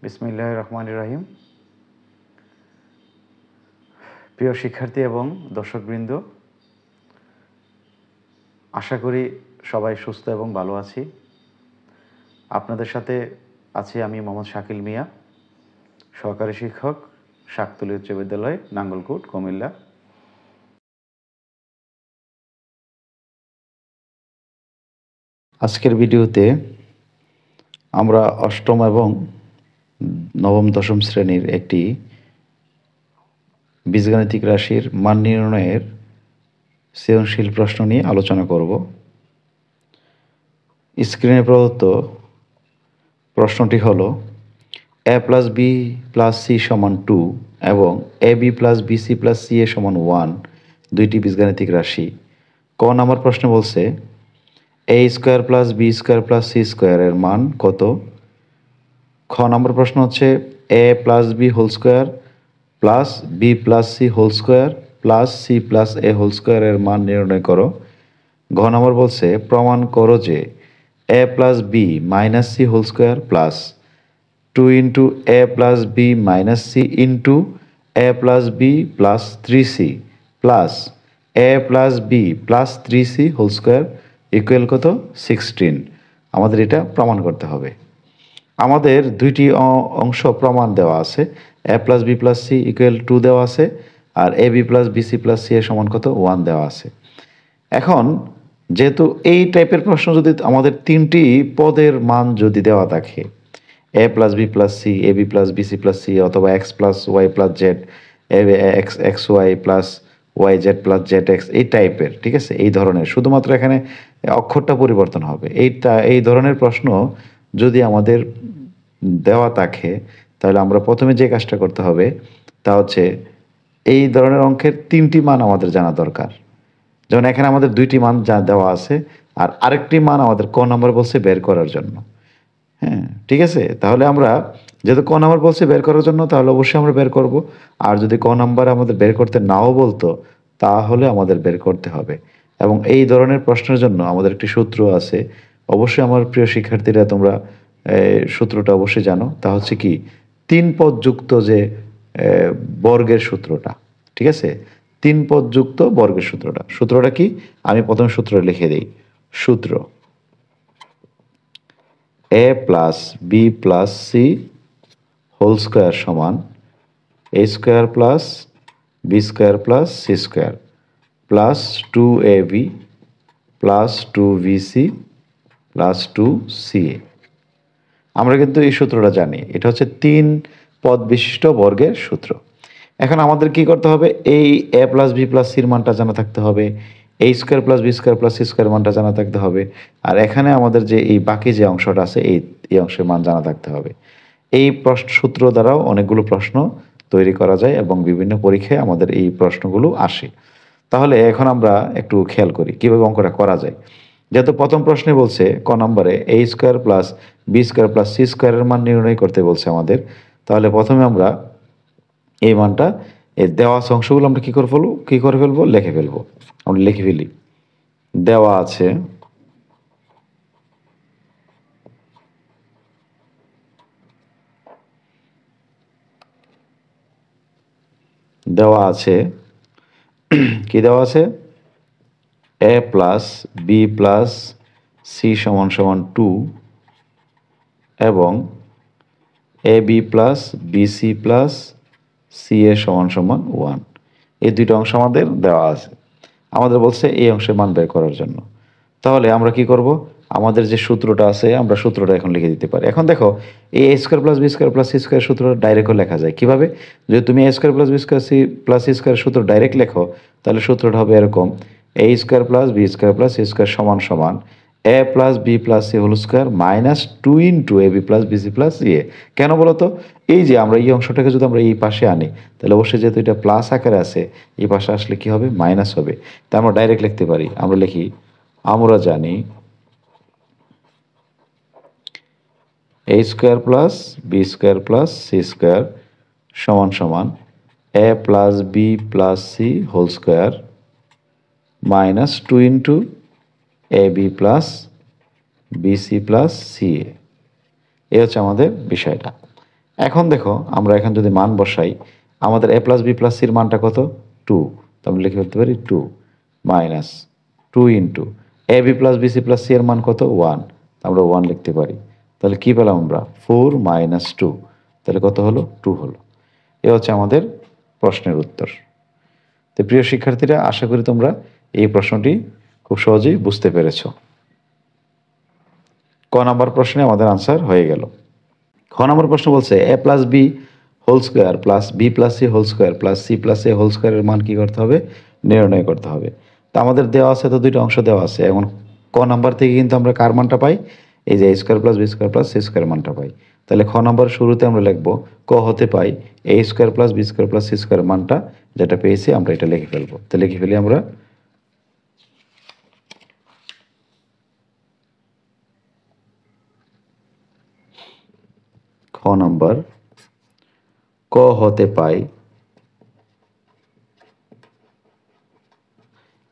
বিসমিল্লাহির রহমানির রহিম। প্রিয় শিক্ষার্থী এবং দর্শকবৃন্দ, আশা করি সবাই সুস্থ এবং ভালো আছি। আপনাদের সাথে আছি আমি মোহাম্মদ শাকিল মিয়া, সহকারী শিক্ষক, শাকতলী উচ্চ বিদ্যালয়, নাঙ্গলকোট, কুমিল্লা। আজকের ভিডিওতে আমরা অষ্টম এবং নবম দশম শ্রেণীর একটি বীজগাণিতিক রাশির মান নির্ণয়ের সৃজনশীল প্রশ্ন নিয়ে আলোচনা করব। স্ক্রিনে প্রদত্ত প্রশ্নটি হলো a plus B plus C সমান 2 এবং A B plus BC plus C A সমান 1 দুইটি বীজগাণিতিক রাশি। ক নম্বর প্রশ্ন বলছে A square plus B square plus C স্কোয়ারের মান কত। খ নম্বর প্রশ্ন হচ্ছে A plus B whole square plus B plus C whole square plus C plus A whole স্কোয়ারের মান নির্ণয় করো। ঘ নম্বর বলছে প্রমাণ করো যে A plus B minus C whole square plus 2 into A plus B minus C into A plus B plus 3c plus A plus B plus 3c whole square equal কত 16। আমাদের এটা প্রমাণ করতে হবে। আমাদের দুইটি অংশ প্রমাণ দেওয়া আছে, A plus B plus C equal 2 দেওয়া আছে আর A B plus BC plus C এর সমান কত 1 দেওয়া আছে। এখন যেহেতু এই টাইপের প্রশ্ন যদি আমাদের তিনটি পদের মান যদি দেওয়া থাকে, A plus B plus C, A B plus BC plus C, অথবা X plus Y plus Z, X X Y plus Y Z plus Z X, এই টাইপের, ঠিক আছে, এই ধরনের, শুধুমাত্র এখানে অক্ষরটা পরিবর্তন হবে, এই ধরনের প্রশ্ন যদি আমাদের দেওয়া থাকে, তাহলে আমরা প্রথমে যে কাজটা করতে হবে তা হচ্ছে এই ধরনের অঙ্কের তিনটি মান আমাদের জানা দরকার। যেমন এখানে আমাদের দুইটি মান যা দেওয়া আছে আর আরেকটি মান আমাদের ক নম্বর বলছে বের করার জন্য। হ্যাঁ, ঠিক আছে, তাহলে আমরা যেহেতু ক নাম্বার বলছে বের করার জন্য, তাহলে অবশ্যই আমরা বের করব। আর যদি ক নাম্বার আমাদের বের করতে নাও বলতো, তাহলে আমাদের বের করতে হবে। এবং এই ধরনের প্রশ্নের জন্য আমাদের একটি সূত্র আছে, অবশ্যই আমার প্রিয় শিক্ষার্থীরা তোমরা সূত্রটা অবশ্যই জানো। তা হচ্ছে কি 3 পদ যুক্ত যে বর্গের সূত্রটা, ঠিক আছে, 3 পদ যুক্ত বর্গের সূত্রটা কি আমি প্রথম সূত্র লিখে দিই। সূত্র A plus B plus C whole square সমান A square plus B square plus C square plus 2ab plus 2bc plus 2ca। আমরা কিন্তু এই সূত্রটা জানি, এটা হচ্ছে 3 পদ বিশিষ্ট বর্গের সূত্র। এখন আমাদের কি করতে হবে, এই এ প্লাস বি প্লাস সির মানটা জানা থাকতে হবে, A square plus B square plus C square মানটা জানা থাকতে হবে, আর এখানে আমাদের যে এই বাকি যে অংশটা আছে এই অংশের মান জানা থাকতে হবে। এই সূত্র দ্বারাও অনেকগুলো প্রশ্ন তৈরি করা যায় এবং বিভিন্ন পরীক্ষায় আমাদের এই প্রশ্নগুলো আসে। তাহলে এখন আমরা একটু খেয়াল করি কীভাবে অঙ্কটা করা যায়। যেহেতু প্রথম প্রশ্নে বলছে ক নম্বরে A square plus B square plus C স্কোয়ারের মান নির্ণয় করতে বলছে আমাদের, তাহলে প্রথমে আমরা এই মানটা এই দেওয়া অংশগুলো আমরা কী করে ফেলবো লিখে ফেলবো। আমরা লিখে ফেলি, দেওয়া আছে কি দেওয়া আছে, A plus B plus C সমান সমান 2 এবং A B plus BC plus C A সমান সমান 1। এই দুইটা অংশ আমাদের দেওয়া আছে, আমাদের বলছে এই অংশের মান বের করার জন্য। তাহলে আমরা কি করব, আমাদের যে সূত্রটা আছে আমরা সূত্রটা এখন লিখে দিতে পারি। এখন দেখো এই A square plus B square plus C square সূত্রটা ডাইরেক্টও লেখা যায়। কিভাবে, যদি তুমি A square plus B square C plus C square সূত্র ডাইরেক্ট লেখো, তাহলে সূত্রটা হবে এরকম, A square plus B square plus C square সমান সমান A plus B plus C whole square minus 2 into A B plus BC plus C A. কেন বলো তো, এই যে আমরা এই অংশটাকে যদি আমরা এই পাশে আনি, তাহলে অবশ্যই যেহেতু এটা প্লাস আকারে আছে, এই পাশে আসলে কি হবে মাইনাস হবে। তা আমরা ডাইরেক্ট লিখতে পারি, আমরা লিখি, আমরা জানি A square plus B square plus C square সমান সমান A plus B plus C whole square minus 2 into A B plus BC plus C A. এই হচ্ছে আমাদের বিষয়টা। এখন দেখো আমরা এখন যদি মান বসাই, আমাদের a প্লাস বি প্লাস সির মানটা কত? 2। তো আমরা লিখে ফেলতে পারি 2 minus 2 into A B plus B C plus C এর মান কত? 1। আমরা 1 লিখতে পারি। তাহলে কি পেলাম আমরা? 4 মাইনাস 2। তাহলে কত হলো? 2 হলো। এ হচ্ছে আমাদের প্রশ্নের উত্তর। তো প্রিয় শিক্ষার্থীরা, আশা করি তোমরা এই প্রশ্নটি খুব সহজেই বুঝতে পেরেছ। ক নাম্বার প্রশ্নে আমাদের আনসার হয়ে গেল। খ নম্বর প্রশ্ন বলছে A plus B whole square plus B plus C whole square plus C plus A whole স্কোয়ারের মান কী করতে হবে? নির্ণয় করতে হবে। তা আমাদের দেওয়া আছে, তো দুইটা অংশ দেওয়া আছে। এখন ক নাম্বার থেকে কিন্তু আমরা কার মানটা পাই? এই যে A square plus B square plus C square মানটা পাই। তাহলে খ নাম্বার শুরুতে আমরা লিখব ক হতে পাই A square plus B square plus C square মানটা যেটা পেয়েছি আমরা এটা লিখে ফেলবো। তো লিখে ফেলি আমরা। খ নাম্বার ক হতে পাই,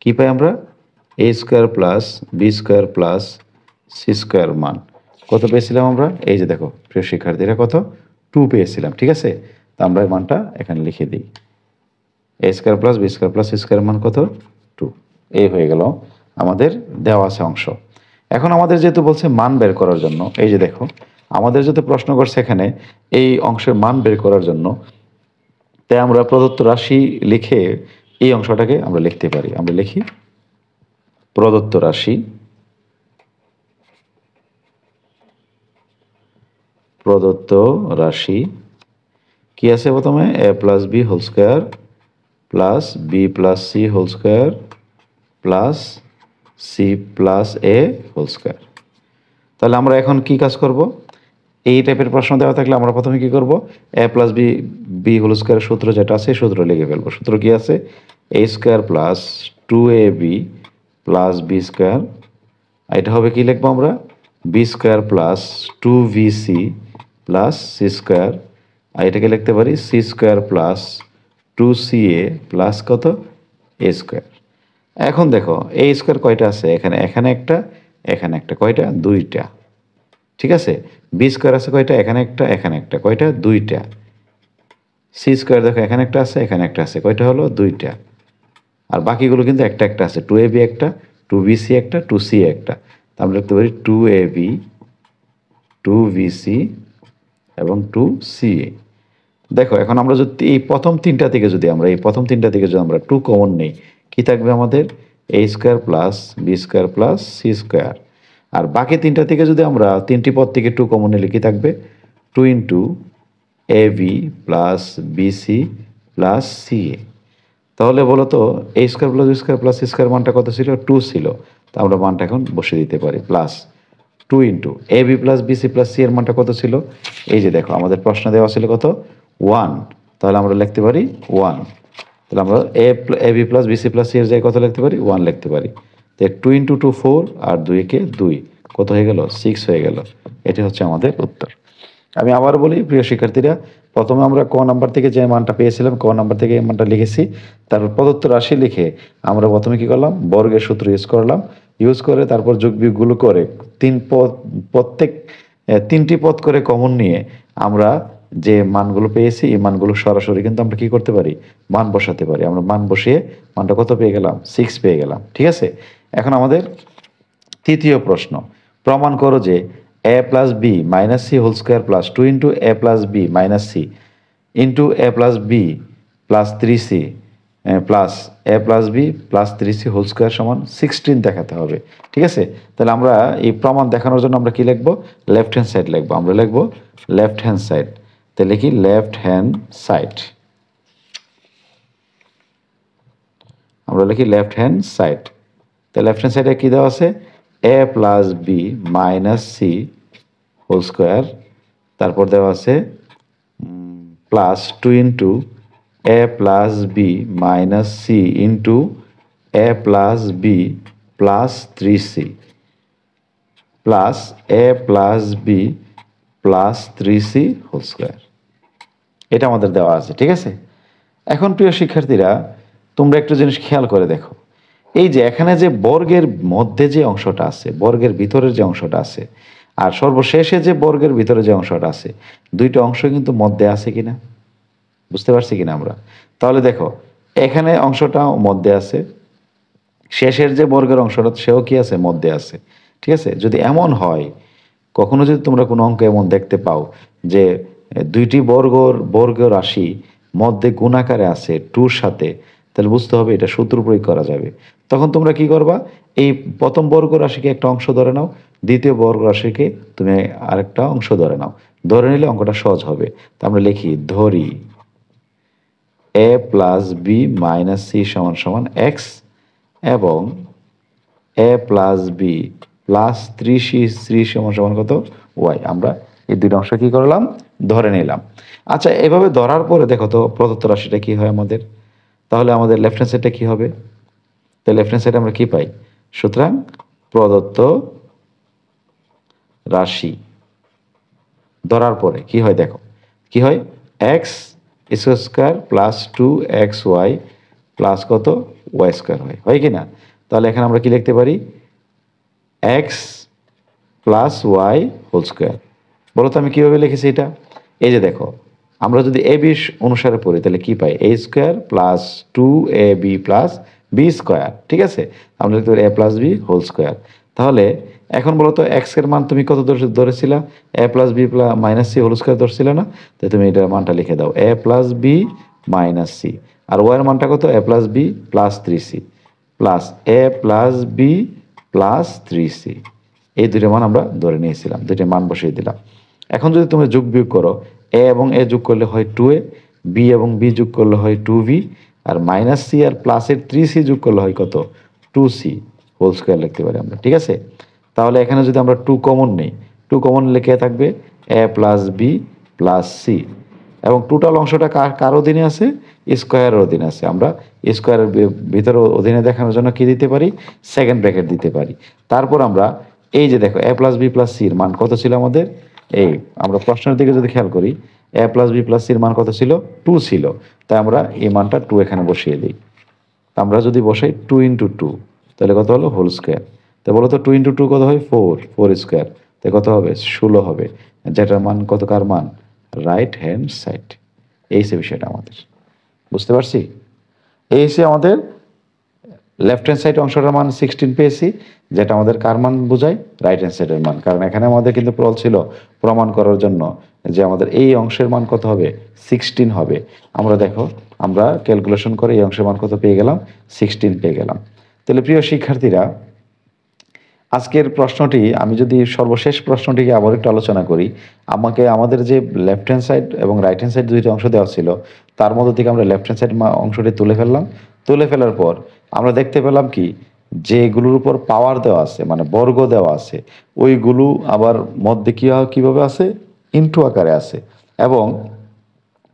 কি পাই আমরা? A square plus B square plus C square মান কত পেয়েছিলাম আমরা? এই যে দেখো প্রিয় শিক্ষার্থীরা, কত? 2 পেয়েছিলাম। ঠিক আছে, তা আমরা এই মানটা এখানে লিখে দিই। A square plus B square plus C square মান কত? 2। এই হয়ে গেল আমাদের দেওয়া আছে অংশ। এখন আমাদের যেহেতু বলছে মান বের করার জন্য, এই যে দেখো আমাদের যেহেতু প্রশ্ন করছে এখানে এই অংশের মান বের করার জন্য, তাই আমরা প্রদত্ত রাশি লিখে এই অংশটাকে আমরা লিখতে পারি। আমরা লিখি প্রদত্ত রাশি, প্রদত্ত রাশি কি আছে? প্রথমে A plus B whole square plus B plus C whole square plus C plus A whole square. তাহলে আমরা এখন কি কাজ করব? এই টাইপের প্রশ্ন দেওয়া থাকলে আমরা প্রথমে কি করব? এ প্লাস বি বি হোল স্কোয়ারের সূত্র যেটা আছে সূত্র লিখে ফেলবো। সূত্র কি আছে? A square plus 2ab plus B square, এটা হবে কি লিখবো আমরা? B square plus 2bc plus C square, আর এটাকে লিখতে পারি C square plus 2ca plus কত? A square. এখন দেখো এ স্কোয়ার কয়টা আছে? এখানে এখানে একটা, এখানে একটা, কয়টা? 2টা। ঠিক আছে, বি স্কোয়ার আছে কয়টা? এখানে একটা, এখানে একটা, কয়টা? 2টা। সি স্কোয়ার দেখো এখানে একটা আছে, এখানে একটা আছে, কয়টা হলো? 2টা। আর বাকিগুলো কিন্তু একটা একটা আছে, 2ab একটা, 2bc একটা, 2c একটা। তা আমরা লিখতে পারি 2ab 2bc এবং 2ca। দেখো এখন আমরা যদি এই প্রথম তিনটা থেকে যদি আমরা 2 কমন নেই, কি থাকবে আমাদের? A square plus B square plus C square. আর বাকি তিনটা থেকে যদি আমরা তিনটি পদ থেকে 2 কমন নিলে কি থাকবে? 2 into A B plus BC plus C A. তাহলে বলো তো A square plus B square plus C square মানটা কত ছিল? 2 ছিল। তা আমরা মানটা এখন বসিয়ে দিতে পারি। Plus 2 into A B plus BC plus C এর মানটা কত ছিল? এই যে দেখো আমাদের প্রশ্ন দেওয়া ছিল কত? 1। তাহলে আমরা লিখতে পারি 1। তাহলে আমরা A B plus BC plus C এর জায়গায় কত লিখতে পারি? 1 লিখতে পারি। তো 2 ইন্টু 2 4 আর 2 একে 2, কত হয়ে গেল? 6 হয়ে গেল। এটি হচ্ছে আমাদের উত্তর। আমি আবার বলি প্রিয় শিক্ষার্থীরা, প্রথমে আমরা ক নাম্বার থেকে যে মানটা পেয়েছিলাম, ক নাম্বার থেকে এই মানটা লিখেছি। তারপর প্রদত্ত রাশি লিখে আমরা প্রথমে কি করলাম? বর্গের সূত্র ইউজ করে তারপর যোগ বিয়োগগুলো করে প্রত্যেক 3টি পদ করে কমন নিয়ে আমরা যে মানগুলো পেয়েছি এই মানগুলো সরাসরি কিন্তু আমরা কি করতে পারি? মান বসাতে পারি। আমরা মান বসিয়ে মানটা কত পেয়ে গেলাম? 6 পেয়ে গেলাম। ঠিক আছে, এখন আমাদের তৃতীয় প্রশ্ন, প্রমাণ করো যে A plus B minus C whole square plus 2 into A plus B minus C into A plus B plus 3c plus A plus B plus 3c whole square সমান 16 দেখাতে হবে। ঠিক আছে, তাহলে আমরা এই প্রমাণ দেখানোর জন্য আমরা কি লিখবো? লেফট হ্যান্ড সাইড লিখবো। আমরা লিখবো লেফট হ্যান্ড সাইড। তাহলে কি? Left hand side. আমরা লিখি লেফট হ্যান্ড সাইড। তো লেফট হ্যান্ড সাইডে কি দেওয়া আছে? A plus B minus C whole square, তারপর দেওয়া আছে plus 2 into A plus B minus C into A plus B plus 3c plus A plus B plus 3c whole square. এটা আমাদের দেওয়া আছে। ঠিক আছে, এখন প্রিয় শিক্ষার্থীরা তোমরা একটু জিনিস খেয়াল করে দেখো, এই যে এখানে যে বর্গের মধ্যে যে অংশটা আছে, বর্গের ভিতরের যে অংশটা আছে, আর সর্বশেষে যে বর্গের ভিতরে যে অংশটা আছে, দুইটা অংশ কিন্তু মধ্যে আছে কিনা, বুঝতে পারছি কিনা আমরা? তাহলে দেখো, এখানে অংশটা মধ্যে আছে, শেষের যে বর্গের অংশটা সেও কি আছে, মধ্যে আছে। ঠিক আছে, যদি এমন হয়, কখনো যদি তোমরা কোনো অঙ্ক এমন দেখতে পাও যে দুইটি বর্গ রাশি মধ্যে গুণাকারে আছে টুর সাথে, তাহলে বুঝতে হবে এটা সূত্র প্রয়োগ করা যাবে। তখন তোমরা কি করবা, এই প্রথম বর্গ রাশিকে একটা অংশ ধরে নাও, দ্বিতীয় বর্গ রাশিকে তুমি আরেকটা অংশ ধরে নাও, ধরে নিলে অঙ্কটা সহজ হবে। তা আমরা লিখি, ধরি a plus B minus c সমান সমান এক্স এবং a plus B plus 3c সমান সমান কত, ওয়াই। আমরা এই দুইটা অংশ কি করলাম, ধরে নিলাম। আচ্ছা, এভাবে ধরার পরে দেখো তো প্রদত্ত রাশিটা কি হয় আমাদের। তাহলে আমাদের লেফট হ্যান্ড সাইডটা কি হবে, তাহলে লেফট হ্যান্ড সাইডে আমরা কি পাই, সুতরাং প্রদত্ত রাশি ধরার পরে কি হয়, দেখো কি হয়, x square plus 2xy plus কত, ওয়াই স্কোয়ার হয় কি না? তাহলে এখানে আমরা কি লিখতে পারি, x plus y whole square. বলো তো আমি কীভাবে লিখেছি এটা? এই যে দেখো, আমরা যদি এ বি অনুসারে পড়ি তাহলে কি পাই, A square plus 2ab plus B square. ঠিক আছে, আমরা লিখতে পারি A plus B whole square. তাহলে এখন বলো তো এক্স এর মান তুমি কত ধরেছিলা, A plus B plus minus C whole square ধরছিলে না? তাই তুমি এটার মানটা লিখে দাও, A plus B minus C. আর ওয়াইয়ের মানটা কত, A plus B plus 3c plus A plus B plus 3c। এই দুইটা মান আমরা ধরে নিয়েছিলাম, দুইটা মান বসিয়ে দিলাম। এখন যদি তুমি যোগ বিয়োগ করো, এ এবং এ যোগ করলে হয় 2a, বি এবং বি যোগ করলে হয় 2b, আর মাইনাস সি আর প্লাসের 3c যোগ করলে হয় কত, 2c হোল স্কোয়ার লিখতে পারি আমরা। ঠিক আছে, তাহলে এখানে যদি আমরা 2 কমন নেই, 2 কমন লিখে থাকবে এ প্লাস বি প্লাস সি, এবং টোটাল অংশটা কার অধীনে আছে, স্কোয়ারের অধীনে আছে। আমরা স্কোয়ারের ভিতরে অধীনে দেখানোর জন্য কি দিতে পারি, সেকেন্ড ব্র্যাকেট দিতে পারি। তারপর আমরা এই যে দেখো, এ প্লাস বি প্লাস সির মান কত ছিল আমাদের, এই আমরা প্রশ্নের দিকে যদি খেয়াল করি, এ প্লাস বি প্লাস সির মান কত ছিল, 2 ছিল। তাই আমরা এই মানটা 2 এখানে বসিয়ে দিই। আমরা যদি বসাই 2 ইন্টু 2, তাহলে কত হলো, হোল স্কোয়ার। তো বলো তো 2 ইন্টু 2 কত হয়, 4 স্কোয়ার। তাই কত হবে, 16 হবে, যেটার মান কত, কার মান, রাইট হ্যান্ড সাইড। এই সে বিষয়টা আমাদের, বুঝতে পারছি? এই সে আমাদের লেফট হ্যান্ড সাইড অংশটার মান 16 পেয়েছি, যেটা আমাদের কার মান বোঝায়, রাইট হ্যান্ড সাইডের মান। কারণ এখানে আমাদের কিন্তু ছিল প্রমাণ করার জন্য যে আমাদের এই অংশের মান কত হবে, 16 হবে। আমরা দেখো, আমরা ক্যালকুলেশন করে এই অংশের মান কত পেয়ে গেলাম, 16 পেয়ে গেলাম। তাহলে প্রিয় শিক্ষার্থীরা, আজকের প্রশ্নটি আমি যদি সর্বশেষ প্রশ্নটিকে আবার একটু আলোচনা করি, আমাদের যে লেফট হ্যান্ড সাইড এবং রাইট হ্যান্ড সাইড দুইটা অংশ দেওয়া ছিল, তার মধ্যে থেকে আমরা লেফট হ্যান্ড সাইড অংশটি তুলে ফেললাম। তুলে ফেলার পর আমরা দেখতে পেলাম কি, যেগুলোর উপর পাওয়ার দেওয়া আছে, মানে বর্গ দেওয়া আছে, ওইগুলো আবার মধ্যে কীভাবে আছে, ইনটু আকারে আছে, এবং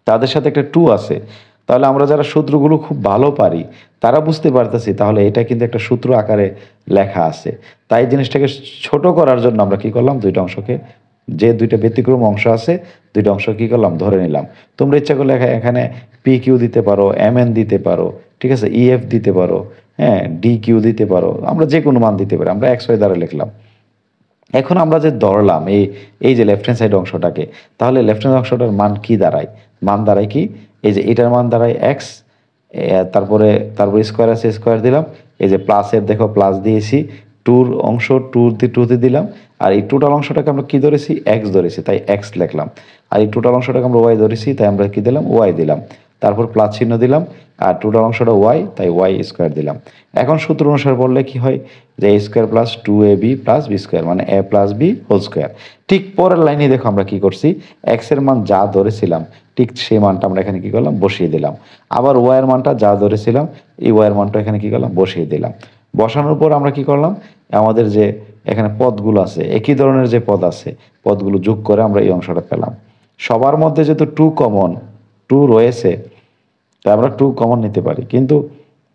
তাদের সাথে একটা 2 আছে। তাহলে আমরা যারা সূত্রগুলো খুব ভালো পারি তারা বুঝতে পারতেছি, তাহলে এটা কিন্তু একটা সূত্র আকারে লেখা আছে। তাই জিনিসটাকে ছোট করার জন্য আমরা কি করলাম, দুইটা অংশকে, যে দুইটা ব্যতিক্রম অংশ আছে, দুইটা অংশ কি করলাম, ধরে নিলাম। তোমরা ইচ্ছা করলে এখানে পি কিউ দিতে পারো, এম এন দিতে পারো, ঠিক আছে, ইএফ দিতে পারো, হ্যাঁ, ডি কিউ দিতে পারো, আমরা যে কোনো মান দিতে পারি। আমরা এক্স ওয়াই দ্বারা লিখলাম। এখন আমরা যে ধরলাম এই যে লেফট হ্যান্ড সাইড অংশটাকে, তাহলে লেফট হ্যান্ড অংশটার মান কি দাঁড়ায়, মান দাঁড়ায় কি, এই যে এটার মান দাঁড়ায় এক্স, তারপরে স্কোয়ার আছে, স্কোয়ার দিলাম, এই যে প্লাসের দেখো প্লাস দিয়েছি, টুর অংশ টুতে দিলাম, আর এই টোটাল অংশটাকে আমরা কি ধরেছি, এক্স ধরেছি, তাই এক্স লিখলাম। আর এই টোটাল অংশটাকে আমরা ওয়াই ধরেছি, তাই আমরা কি দিলাম, ওয়াই দিলাম। তারপর প্লাস চিহ্ন দিলাম, আর টোটাল অংশটা ওয়াই, তাই ওয়াই স্কোয়ার দিলাম। এখন সূত্র অনুসারে বললে কি হয়, যে A square plus 2ab plus B square, মানে A plus B whole square. ঠিক পরের লাইনে দেখো আমরা কি করছি, এক্স এর মান যা ধরেছিলাম ঠিক সেই মানটা আমরা এখানে কি করলাম, বসিয়ে দিলাম। আবার ওয়াই এর মানটা যা ধরেছিলাম, এই ওয়াই এর মানটা এখানে কি করলাম, বসিয়ে দিলাম। বসানোর পর আমরা কি করলাম, আমাদের যে এখানে পদগুলো আছে, একই ধরনের যে পদ আছে, পদগুলো যোগ করে আমরা এই অংশটা পেলাম। সবার মধ্যে যেহেতু 2 কমন, 2 রয়েছে, তাই আমরা 2 কমন নিতে পারি। কিন্তু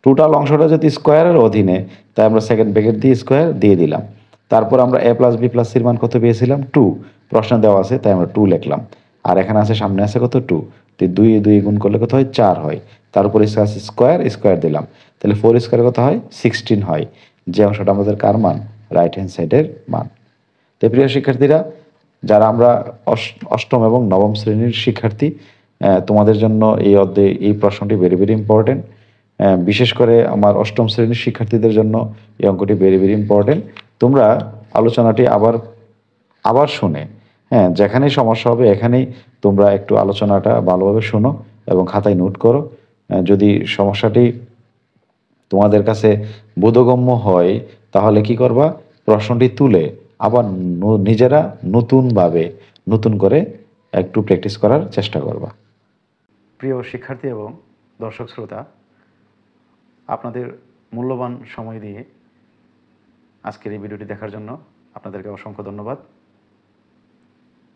টোটাল অংশটা যদি স্কোয়ারের অধীনে, তাই আমরা সেকেন্ড ব্র্যাকেট দিয়ে স্কোয়ার দিয়ে দিলাম। তারপর আমরা এ প্লাস বি প্লাস সির মান কত পেয়েছিলাম, 2, প্রশ্ন দেওয়া আছে তাই আমরা 2 লিখলাম। আর এখানে আছে, সামনে আছে কত, 2, তো 2 গুণ করলে কত হয়, 4 হয়। তারপর স্কোয়ার দিলাম, তাহলে 4 স্কোয়ার কত হয়, 16 হয়, যে অংশটা আমাদের কার মান, রাইট হ্যান্ড সাইডের মান। তো প্রিয় শিক্ষার্থীরা, যারা আমরা অষ্টম এবং নবম শ্রেণীর শিক্ষার্থী, তোমাদের জন্য এই অধ্যায়ে এই প্রশ্নটি ভেরি ভেরি ইম্পর্টেন্ট। বিশেষ করে আমার অষ্টম শ্রেণীর শিক্ষার্থীদের জন্য এই অঙ্কটি ভেরি ভেরি ইম্পর্টেন্ট। তোমরা আলোচনাটি আবার আবার শুনে, হ্যাঁ, যেখানেই সমস্যা হবে এখানেই তোমরা একটু আলোচনাটা ভালোভাবে শোনো এবং খাতায় নোট করো। যদি সমস্যাটি তোমাদের কাছে বোধগম্য হয় তাহলে কি করবা, প্রশ্নটি তুলে আবার নিজেরা নতুনভাবে নতুন করে একটু প্র্যাকটিস করার চেষ্টা করবা। প্রিয় শিক্ষার্থী এবং দর্শক শ্রোতা, আপনাদের মূল্যবান সময় দিয়ে আজকের এই ভিডিওটি দেখার জন্য আপনাদেরকে অসংখ্য ধন্যবাদ।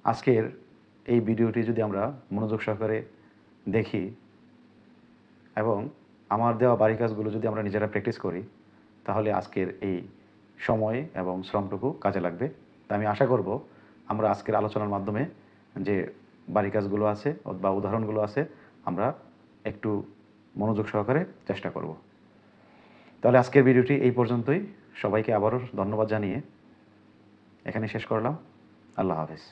আজকের এই ভিডিওটি যদি আমরা মনোযোগ সহকারে দেখি এবং আমার দেওয়া বাড়ি কাজগুলো যদি আমরা নিজেরা প্র্যাকটিস করি তাহলে আজকের এই সময় এবং শ্রমটুকু কাজে লাগবে। তা আমি আশা করব আমরা আজকের আলোচনার মাধ্যমে যে বাড়ি কাজগুলো আছে বা উদাহরণগুলো আছে আমরা একটু মনোযোগ সহকারে চেষ্টা করব। তাহলে আজকের ভিডিওটি এই পর্যন্তই। সবাইকে আবারও ধন্যবাদ জানিয়ে এখানে শেষ করলাম। আল্লাহ হাফেজ।